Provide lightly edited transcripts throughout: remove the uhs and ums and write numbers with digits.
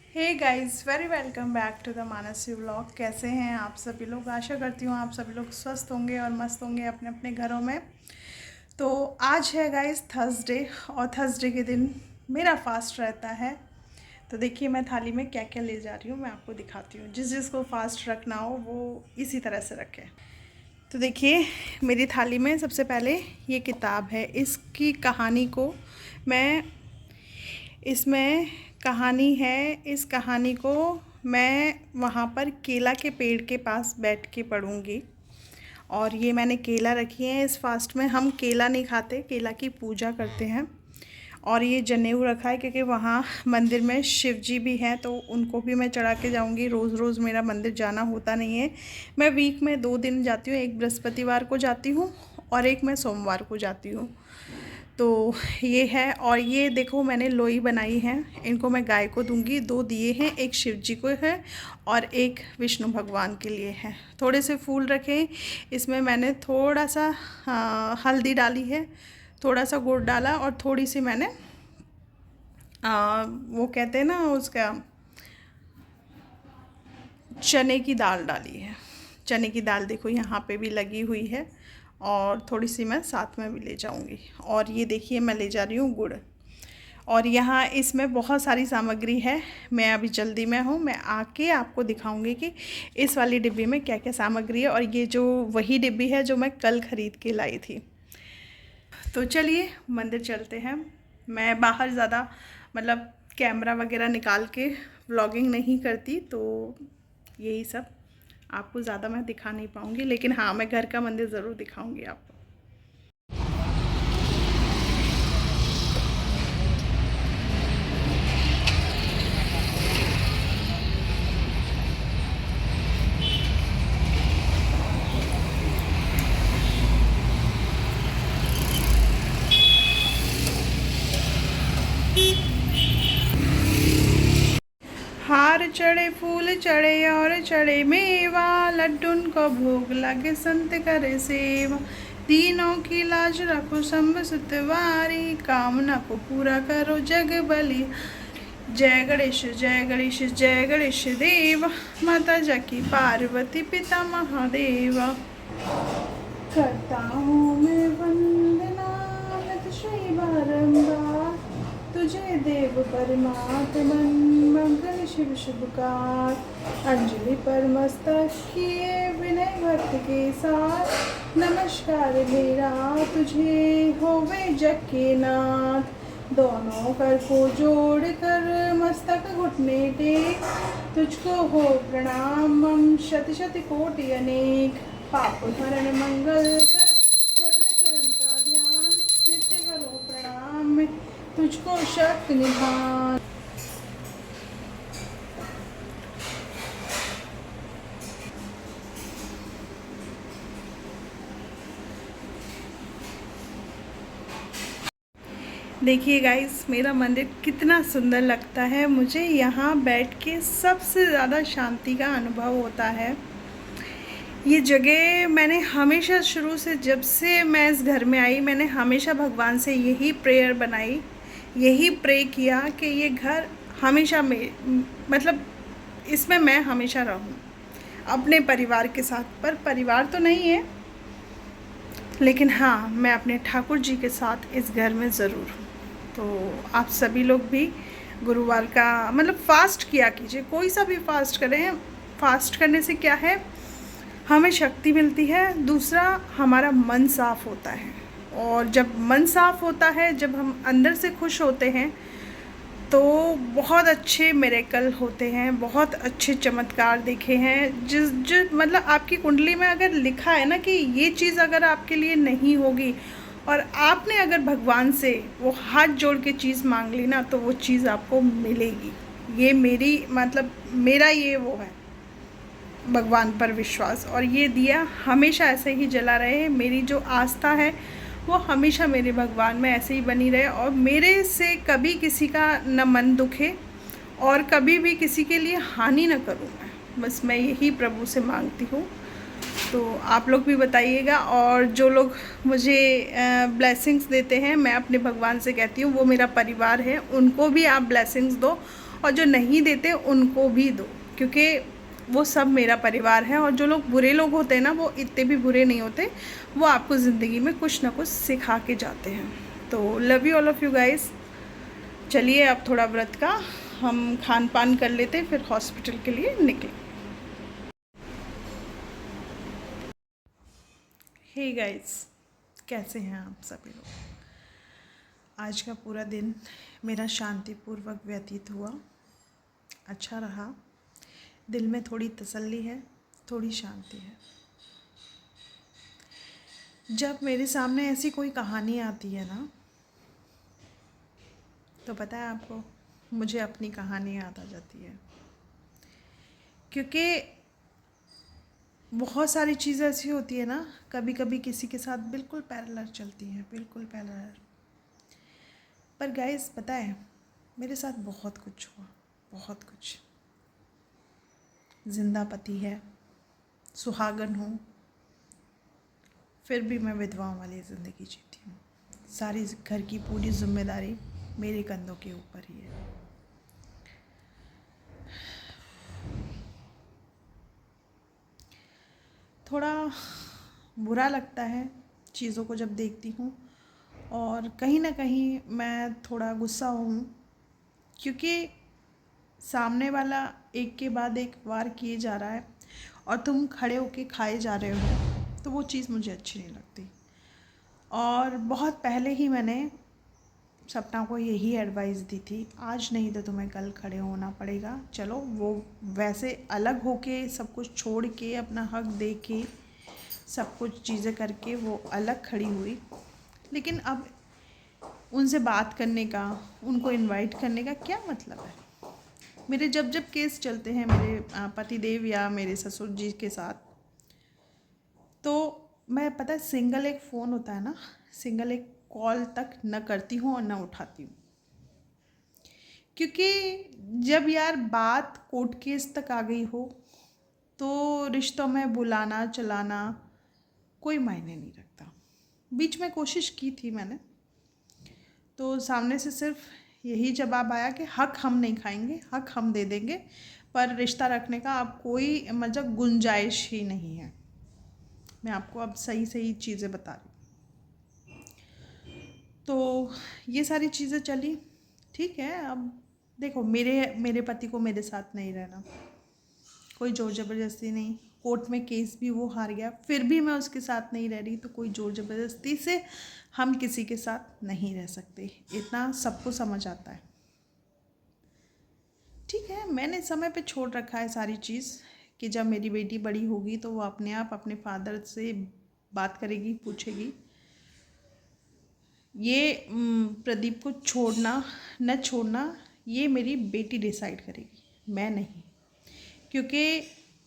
Hey guys, very welcome back to the Mansi vlog. कैसे हैं आप सभी लोग? आशा करती हूँ आप सभी लोग स्वस्थ होंगे और मस्त होंगे अपने अपने घरों में। तो आज है गाइस थर्सडे, और थर्सडे के दिन मेरा फास्ट रहता है। तो देखिए मैं थाली में क्या क्या ले जा रही हूँ, मैं आपको दिखाती हूँ। जिस जिसको फास्ट रखना हो वो इसी तरह से रखे। तो देखिए मेरी थाली में सबसे पहले ये किताब है। इसकी कहानी को मैं इसमें कहानी है, इस कहानी को मैं वहाँ पर केला के पेड़ के पास बैठ के पढ़ूँगी। और ये मैंने केला रखी है। इस फास्ट में हम केला नहीं खाते, केला की पूजा करते हैं। और ये जनेऊ रखा है क्योंकि वहाँ मंदिर में शिव जी भी हैं, तो उनको भी मैं चढ़ा के जाऊँगी। रोज़ रोज़ मेरा मंदिर जाना होता नहीं है। मैं वीक में 2 दिन जाती हूँ, एक बृहस्पतिवार को जाती हूँ और एक मैं सोमवार को जाती हूँ। तो ये है। और ये देखो मैंने लोई बनाई है, इनको मैं गाय को दूंगी। 2 दिए हैं, एक शिव जी को है और एक विष्णु भगवान के लिए है। थोड़े से फूल रखे, इसमें मैंने थोड़ा सा हल्दी डाली है, थोड़ा सा गुड़ डाला और थोड़ी सी मैंने वो कहते हैं ना उसका, चने की दाल डाली है। चने की दाल देखो यहाँ पे भी लगी हुई है, और थोड़ी सी मैं साथ में भी ले जाऊँगी। और ये देखिए मैं ले जा रही हूँ गुड़। और यहाँ इसमें बहुत सारी सामग्री है। मैं अभी जल्दी में हूँ, मैं आके आपको दिखाऊंगी कि इस वाली डिब्बी में क्या क्या सामग्री है। और ये जो वही डिब्बी है जो मैं कल ख़रीद के लाई थी। तो चलिए मंदिर चलते हैं। मैं बाहर ज़्यादा मतलब कैमरा वगैरह निकाल के व्लॉगिंग नहीं करती, तो यही सब आपको ज़्यादा मैं दिखा नहीं पाऊँगी। लेकिन हाँ, मैं घर का मंदिर ज़रूर दिखाऊँगी आपको। हार चढ़े, फूल चढ़े और चढ़े मेवा, लड्डून को भोग लगे संत करे सेवा। तीनों की लाज रखो शंभ सुतवारी, कामना को पूरा करो जग बलि। जय गणेश जय गणेश जय गणेश देव, माता जाकी पार्वती पिता महादेवा। करता हूँ मैं वंदना लत श्री बारंबार, तुझे देव परमात्मन मंगल शिव शुभकार। अंजलि पर मस्तक किए विनय भक्त के साथ, नमस्कार मेरा तुझे होवे जग के नाथ। दोनों कर को जोड़ कर मस्तक घुटने टेक, तुझको हो प्रणाम मम शत शत कोटि अनेक। पाप हरण मंगल कर चरण चरण का ध्यान, नित्य करो प्रणाम तुझको शक्ति निधान। देखिए गाइस मेरा मंदिर कितना सुंदर लगता है। मुझे यहाँ बैठ के सबसे ज़्यादा शांति का अनुभव होता है। ये जगह मैंने हमेशा शुरू से, जब से मैं इस घर में आई, मैंने हमेशा भगवान से यही प्रेयर बनाई, यही प्रे किया कि ये घर हमेशा में मतलब इसमें मैं हमेशा रहूं अपने परिवार के साथ। पर परिवार तो नहीं है, लेकिन हाँ मैं अपने ठाकुर जी के साथ इस घर में ज़रूर हूँ। तो आप सभी लोग भी गुरुवार का मतलब फ़ास्ट किया कीजिए, कोई सा भी फ़ास्ट करें। फ़ास्ट करने से क्या है, हमें शक्ति मिलती है, दूसरा हमारा मन साफ़ होता है। और जब मन साफ़ होता है, जब हम अंदर से खुश होते हैं, तो बहुत अच्छे मिरेकल होते हैं, बहुत अच्छे चमत्कार देखे हैं। जिस मतलब आपकी कुंडली में अगर लिखा है ना कि ये चीज़ अगर आपके लिए नहीं होगी, और आपने अगर भगवान से वो हाथ जोड़ के चीज़ मांग ली ना, तो वो चीज़ आपको मिलेगी। ये मेरी मतलब मेरा ये वो है भगवान पर विश्वास। और ये दिया हमेशा ऐसे ही जला रहे। मेरी जो आस्था है वो हमेशा मेरे भगवान में ऐसे ही बनी रहे, और मेरे से कभी किसी का न मन दुखे और कभी भी किसी के लिए हानि न करूँ मैं। बस मैं यही प्रभु से मांगती हूँ। तो आप लोग भी बताइएगा। और जो लोग मुझे ब्लेसिंग्स देते हैं, मैं अपने भगवान से कहती हूँ वो मेरा परिवार है, उनको भी आप ब्लेसिंग्स दो। और जो नहीं देते उनको भी दो, क्योंकि वो सब मेरा परिवार है। और जो लोग बुरे लोग होते हैं ना, वो इतने भी बुरे नहीं होते, वो आपको ज़िंदगी में कुछ ना कुछ सिखा के जाते हैं। तो love you all of you guys. चलिए अब थोड़ा व्रत का हम खान पान कर लेते हैं, फिर हॉस्पिटल के लिए निकले। हे गाइस, कैसे हैं आप सभी लोग? आज का पूरा दिन मेरा शांतिपूर्वक व्यतीत हुआ, अच्छा रहा। दिल में थोड़ी तसल्ली है, थोड़ी शांति है। जब मेरे सामने ऐसी कोई कहानी आती है ना, तो पता है आपको, मुझे अपनी कहानी याद आ जाती है। क्योंकि बहुत सारी चीज़ें ऐसी होती है ना, कभी कभी किसी के साथ बिल्कुल पैरेलल चलती हैं, बिल्कुल पैरेलल। पर गाइस पता है, मेरे साथ बहुत कुछ हुआ, बहुत कुछ। जिंदा पति है, सुहागन हूँ, फिर भी मैं विधवाओं वाली ज़िंदगी जीती हूँ। सारी घर की पूरी जिम्मेदारी मेरे कंधों के ऊपर ही है। थोड़ा बुरा लगता है चीज़ों को जब देखती हूँ, और कहीं ना कहीं मैं थोड़ा गुस्सा हूँ, क्योंकि सामने वाला एक के बाद एक वार किए जा रहा है और तुम खड़े होके खाए जा रहे हो, तो वो चीज़ मुझे अच्छी नहीं लगती। और बहुत पहले ही मैंने सपना को यही एडवाइस दी थी, आज नहीं तो तुम्हें कल खड़े होना पड़ेगा। चलो वो वैसे अलग होके सब कुछ छोड़ के, अपना हक दे के, सब कुछ चीज़ें करके वो अलग खड़ी हुई, लेकिन अब उनसे बात करने का, उनको इनवाइट करने का क्या मतलब है? मेरे जब जब केस चलते हैं मेरे पतिदेव या मेरे ससुर जी के साथ, तो मैं पता है सिंगल एक फ़ोन होता है ना, सिंगल एक कॉल तक न करती हूँ और न उठाती हूँ। क्योंकि जब यार बात कोर्ट केस तक आ गई हो, तो रिश्तों में बुलाना चलाना कोई मायने नहीं रखता। बीच में कोशिश की थी मैंने, तो सामने से सिर्फ यही जवाब आया कि हक हम नहीं खाएंगे, हक हम दे देंगे, पर रिश्ता रखने का अब कोई मतलब गुंजाइश ही नहीं है। मैं आपको अब सही सही चीज़ें बता रही हूँ। तो ये सारी चीज़ें चली, ठीक है। अब देखो, मेरे मेरे पति को मेरे साथ नहीं रहना, कोई ज़ोर ज़बरदस्ती नहीं। कोर्ट में केस भी वो हार गया, फिर भी मैं उसके साथ नहीं रह रही, तो कोई ज़ोर ज़बरदस्ती से हम किसी के साथ नहीं रह सकते, इतना सबको समझ आता है। ठीक है, मैंने समय पे छोड़ रखा है सारी चीज़, कि जब मेरी बेटी बड़ी होगी तो वो अपने आप अपने फादर से बात करेगी, पूछेगी। ये प्रदीप को छोड़ना न छोड़ना, ये मेरी बेटी डिसाइड करेगी, मैं नहीं। क्योंकि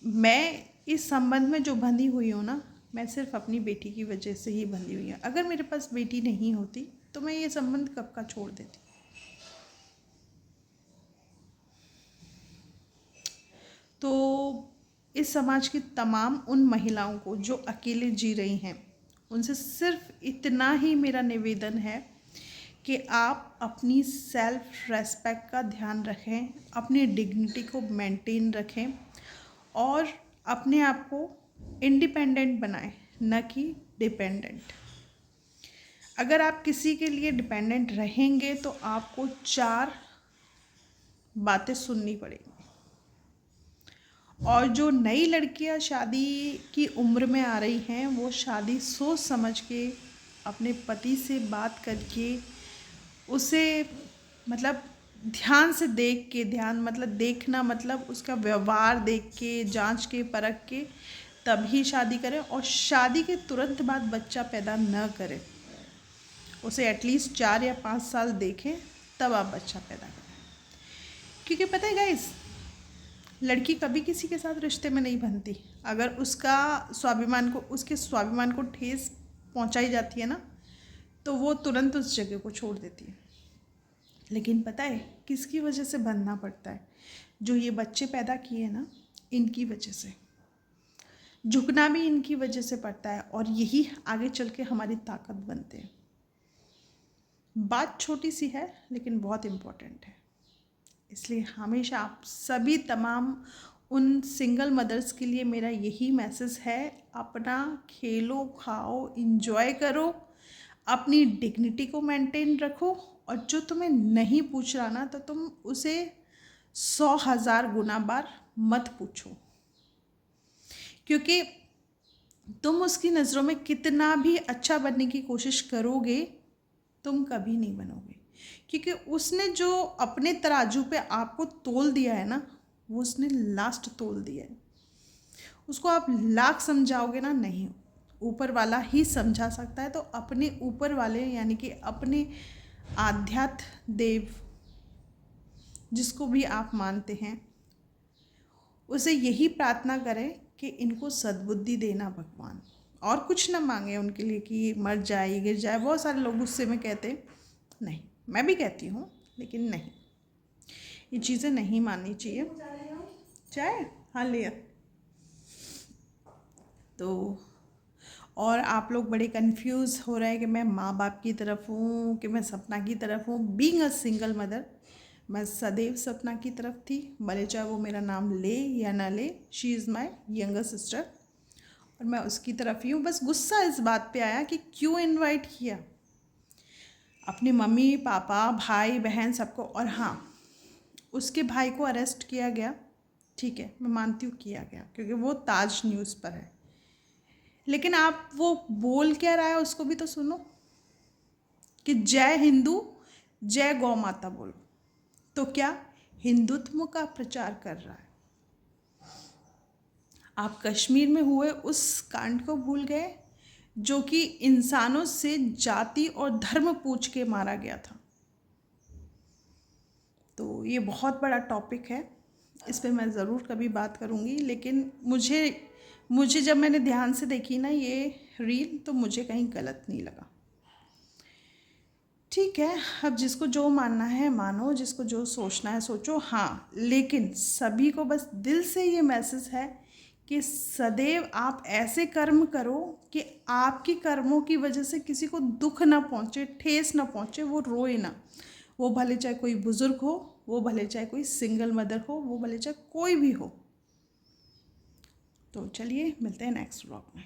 मैं इस संबंध में जो बंधी हुई हूँ ना, मैं सिर्फ अपनी बेटी की वजह से ही बंधी हुई हूँ। अगर मेरे पास बेटी नहीं होती तो मैं ये संबंध कब का छोड़ देती। तो इस समाज की तमाम उन महिलाओं को जो अकेले जी रही हैं, उनसे सिर्फ इतना ही मेरा निवेदन है कि आप अपनी सेल्फ रेस्पेक्ट का ध्यान रखें, अपनी डिग्निटी को मेंटेन रखें और अपने आप को इंडिपेंडेंट बनाएं, न कि डिपेंडेंट। अगर आप किसी के लिए डिपेंडेंट रहेंगे तो आपको 4 बातें सुननी पड़ेगी। और जो नई लड़कियां शादी की उम्र में आ रही हैं, वो शादी सोच समझ के अपने पति से बात करके, उसे मतलब ध्यान से देख के, ध्यान मतलब देखना, मतलब उसका व्यवहार देख के, जांच के, परख के तभी शादी करें। और शादी के तुरंत बाद बच्चा पैदा न करें, उसे एटलीस्ट 4 या 5 साल देखें, तब आप बच्चा पैदा करें। क्योंकि पता है गाइस, लड़की कभी किसी के साथ रिश्ते में नहीं बनती। अगर उसके स्वाभिमान को ठेस पहुंचाई जाती है ना, तो वो तुरंत उस जगह को छोड़ देती है। लेकिन पता है किसकी वजह से बनना पड़ता है? जो ये बच्चे पैदा किए ना, इनकी वजह से। झुकना भी इनकी वजह से पड़ता है, और यही आगे चल के हमारी ताकत बनते हैं। बात छोटी सी है लेकिन बहुत इम्पोर्टेंट है। इसलिए हमेशा आप सभी तमाम उन सिंगल मदर्स के लिए मेरा यही मैसेज है, अपना खेलो, खाओ, इंजॉय करो, अपनी डिग्निटी को मेंटेन रखो, और जो तुम्हें नहीं पूछ रहा ना तो तुम उसे 100,000 गुना बार मत पूछो, क्योंकि तुम उसकी नज़रों में कितना भी अच्छा बनने की कोशिश करोगे, तुम कभी नहीं बनोगे, क्योंकि उसने जो अपने तराजू पे आपको तोल दिया है ना, वो उसने लास्ट तोल दिया है। उसको आप लाख समझाओगे ना, नहीं, ऊपर वाला ही समझा सकता है। तो अपने ऊपर वाले यानी कि अपने आध्यात्म देव जिसको भी आप मानते हैं, उसे यही प्रार्थना करें कि इनको सद्बुद्धि देना भगवान, और कुछ ना मांगे उनके लिए कि ये मर जाए, ये गिर जाए। बहुत सारे लोग गुस्से में कहते नहीं, मैं भी कहती हूँ, लेकिन नहीं, ये चीज़ें नहीं माननी चाहिए। चाय हाँ लिया। तो और आप लोग बड़े कंफ्यूज हो रहे हैं कि मैं माँ बाप की तरफ हूँ कि मैं सपना की तरफ हूँ। बीइंग अ सिंगल मदर, मैं सदैव सपना की तरफ थी, भले चाहे वो मेरा नाम ले या ना ले। She is my younger sister और मैं उसकी तरफ ही हूँ। बस गुस्सा इस बात पे आया कि क्यों इनवाइट किया अपने मम्मी पापा भाई बहन सबको। और हाँ, उसके भाई को अरेस्ट किया गया, ठीक है, मैं मानती हूँ किया गया, क्योंकि वो ताज न्यूज़ पर है। लेकिन आप वो बोल क्या रहा है उसको भी तो सुनो, कि जय हिंदू जय गौ माता बोलो। तो क्या हिंदुत्व का प्रचार कर रहा है। आप कश्मीर में हुए उस कांड को भूल गए जो कि इंसानों से जाति और धर्म पूछ के मारा गया था। तो ये बहुत बड़ा टॉपिक है, इस पे मैं ज़रूर कभी बात करूँगी। लेकिन मुझे जब मैंने ध्यान से देखी ना ये रील, तो मुझे कहीं गलत नहीं लगा। ठीक है, अब जिसको जो मानना है मानो, जिसको जो सोचना है सोचो। हाँ, लेकिन सभी को बस दिल से ये मैसेज है कि सदैव आप ऐसे कर्म करो कि आपकी कर्मों की वजह से किसी को दुख ना पहुँचे, ठेस ना पहुँचे, वो रोए ना। वो भले चाहे कोई बुज़ुर्ग हो, वो भले चाहे कोई सिंगल मदर हो, वो भले चाहे कोई भी हो। तो चलिए मिलते हैं नेक्स्ट व्लॉग में।